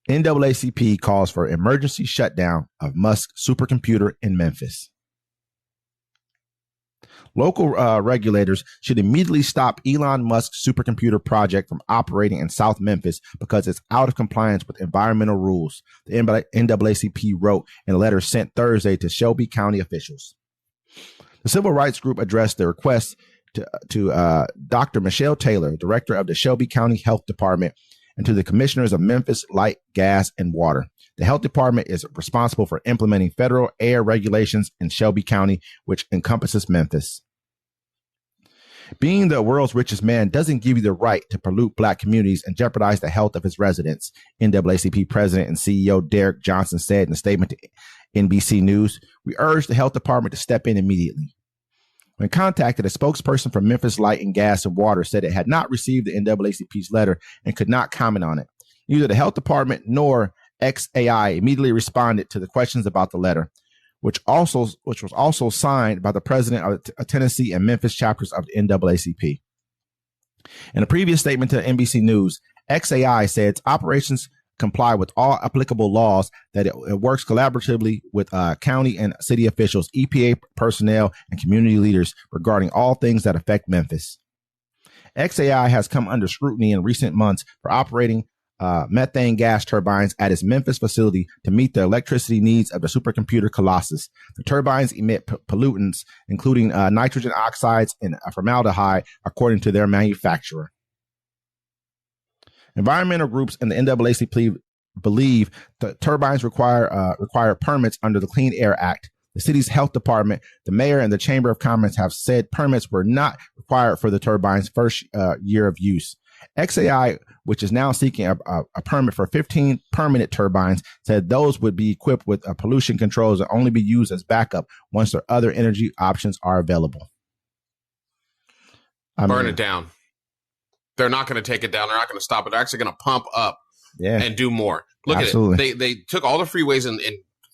NAACP calls for emergency shutdown of Musk's supercomputer in Memphis. Local regulators should immediately stop Elon Musk's supercomputer project from operating in South Memphis because it's out of compliance with environmental rules, the NAACP wrote in a letter sent Thursday to Shelby County officials. The civil rights group addressed the request to Dr. Michelle Taylor, director of the Shelby County Health Department, and to the commissioners of Memphis Light, Gas, and Water. The health department is responsible for implementing federal air regulations in Shelby County, which encompasses Memphis. Being the world's richest man doesn't give you the right to pollute black communities and jeopardize the health of its residents, NAACP president and CEO Derek Johnson said in a statement to NBC News. We urge the health department to step in immediately. When contacted, a spokesperson for Memphis Light and Gas and Water said it had not received the NAACP's letter and could not comment on it. Neither the health department nor XAI immediately responded to the questions about the letter, which was also signed by the president of Tennessee and Memphis chapters of the NAACP. In a previous statement to NBC News, XAI said its operations comply with all applicable laws, that it works collaboratively with county and city officials, EPA personnel, and community leaders regarding all things that affect Memphis. XAI has come under scrutiny in recent months for operating methane gas turbines at its Memphis facility to meet the electricity needs of the supercomputer Colossus. The turbines emit pollutants, including nitrogen oxides and formaldehyde, according to their manufacturer. Environmental groups and the NAACP believe the turbines require permits under the Clean Air Act. The city's health department, the mayor, and the Chamber of Commerce have said permits were not required for the turbines' first year of use. XAI, which is now seeking a permit for 15 permanent turbines, said those would be equipped with pollution controls and only be used as backup once their other energy options are available. Burn it down. They're not going to take it down. They're not going to stop it. They're actually going to pump up and do more. Look Absolutely. at it. They took all the freeways and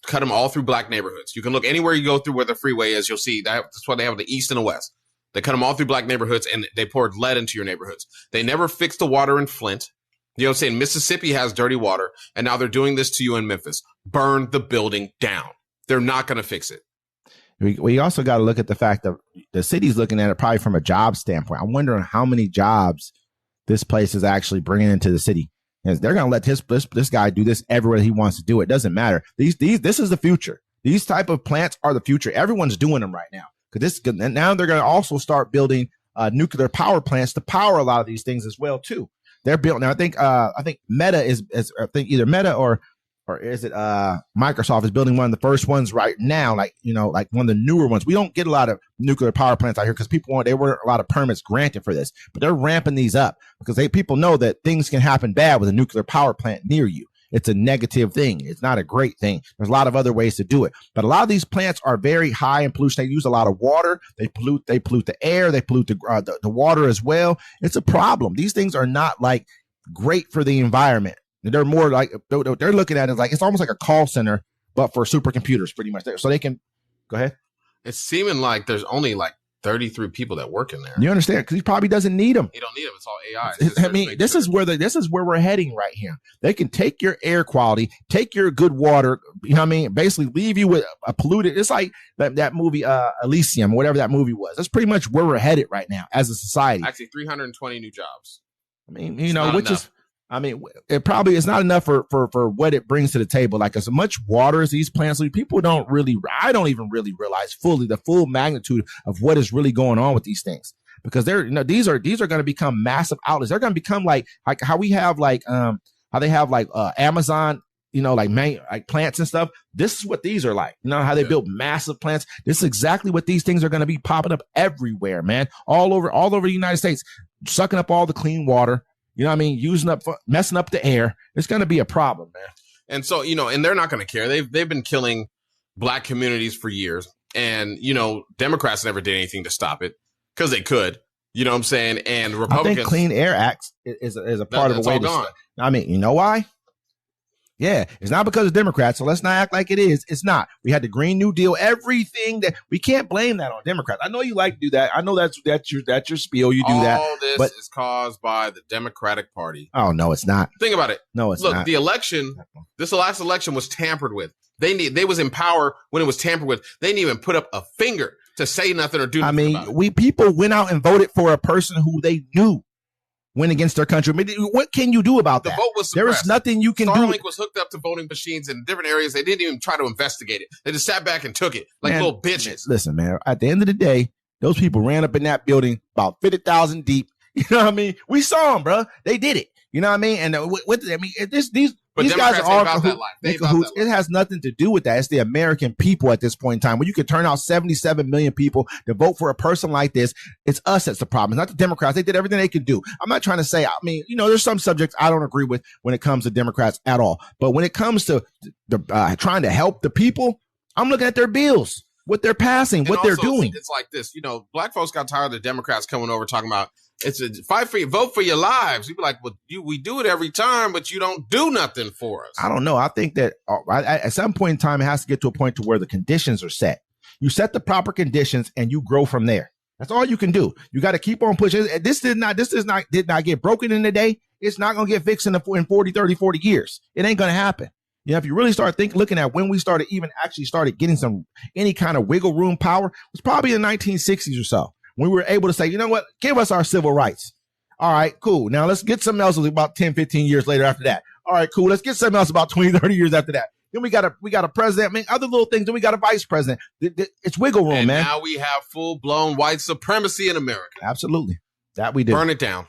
cut them all through black neighborhoods. You can look anywhere you go through where the freeway is. You'll see that's what they have in the east and the west. They cut them all through black neighborhoods, and they poured lead into your neighborhoods. They never fixed the water in Flint. You know what I'm saying? Mississippi has dirty water, and now they're doing this to you in Memphis. Burn the building down. They're not going to fix it. We also got to look at the fact that the city's looking at it probably from a job standpoint. I'm wondering how many jobs this place is actually bringing into the city. And they're going to let this guy do this everywhere he wants to do it. Doesn't matter. This is the future. These type of plants are the future. Everyone's doing them right now. And now they're going to also start building nuclear power plants to power a lot of these things as well too. They're built now. I think Meta is either Meta or is it Microsoft is building one of the first ones right now, like one of the newer ones. We don't get a lot of nuclear power plants out here because there weren't a lot of permits granted for this, but they're ramping these up because people know that things can happen bad with a nuclear power plant near you. It's a negative thing. It's not a great thing. There's a lot of other ways to do it. But a lot of these plants are very high in pollution. They use a lot of water. They pollute the air. They pollute the water as well. It's a problem. These things are not like great for the environment. They're more like they're looking at it like it's almost like a call center, but for supercomputers pretty much. So they can go ahead. It's seeming like there's only like 33 people that work in there. You understand? Because he probably doesn't need them. He don't need them. It's all AI. This is where we're heading right here. They can take your air quality, take your good water. You know what I mean? Basically, leave you with a polluted. It's like that movie Elysium, whatever that movie was. That's pretty much where we're headed right now as a society. Actually, 320 new jobs. I mean, it probably is not enough for what it brings to the table. Like as much water as these plants, people I don't even really realize fully the full magnitude of what is really going on with these things, because these are going to become massive outlets. They're going to become like how we have how they have Amazon, like plants and stuff. This is what these are like. You know how they build massive plants. This is exactly what these things are going to be popping up everywhere, man. All over the United States, sucking up all the clean water. You know what I mean? Messing up the air. It's going to be a problem, man. And so, and they're not going to care. They've been killing black communities for years. And, Democrats never did anything to stop it because they could. You know what I'm saying? And Republicans. I think Clean Air Act is a part of a way to stop. I mean, you know why? Yeah, it's not because of Democrats, so let's not act like it is. It's not. We had the Green New Deal, everything that we can't blame that on Democrats. I know you like to do that. I know that's your spiel. You do all that. All this is caused by the Democratic Party. Oh no, it's not. Think about it. No, it's not. Look, the election, this last election was tampered with. They was in power when it was tampered with. They didn't even put up a finger to say nothing or do nothing. I mean, people went out and voted for a person who they knew went against their country. I mean, what can you do about that? The vote was suppressed. There is nothing you can do. Starlink was hooked up to voting machines in different areas. They didn't even try to investigate it. They just sat back and took it like little bitches. Listen, man, at the end of the day, those people ran up in that building about 50,000 deep. You know what I mean? We saw them, bro. They did it. You know what I mean? And these guys are all about that life. It has nothing to do with that. It's the American people at this point in time. When you can turn out 77 million people to vote for a person like this, it's us that's the problem. It's not the Democrats. They did everything they could do. I'm not trying to say, I mean, there's some subjects I don't agree with when it comes to Democrats at all. But when it comes to trying to help the people, I'm looking at their bills, what they're passing, what they're doing. It's like this, black folks got tired of the Democrats coming over talking about it's a fight for you, vote for your lives. You be like, well, we do it every time, but you don't do nothing for us. I don't know. I think that at some point in time, it has to get to a point to where the conditions are set. You set the proper conditions and you grow from there. That's all you can do. You got to keep on pushing. This did not get broken in a day. It's not going to get fixed in 40, 30, 40 years. It ain't going to happen. If you really start looking at when we started getting any kind of wiggle room power, it was probably in the 1960s or so. We were able to say, you know what, give us our civil rights. All right, cool. Now let's get something else about 10, 15 years later after that. All right, cool. Let's get something else about 20, 30 years after that. Then we got a president, I mean, other little things. Then we got a vice president. It's wiggle room, man. Now we have full blown white supremacy in America. Absolutely. That we do. Burn it down.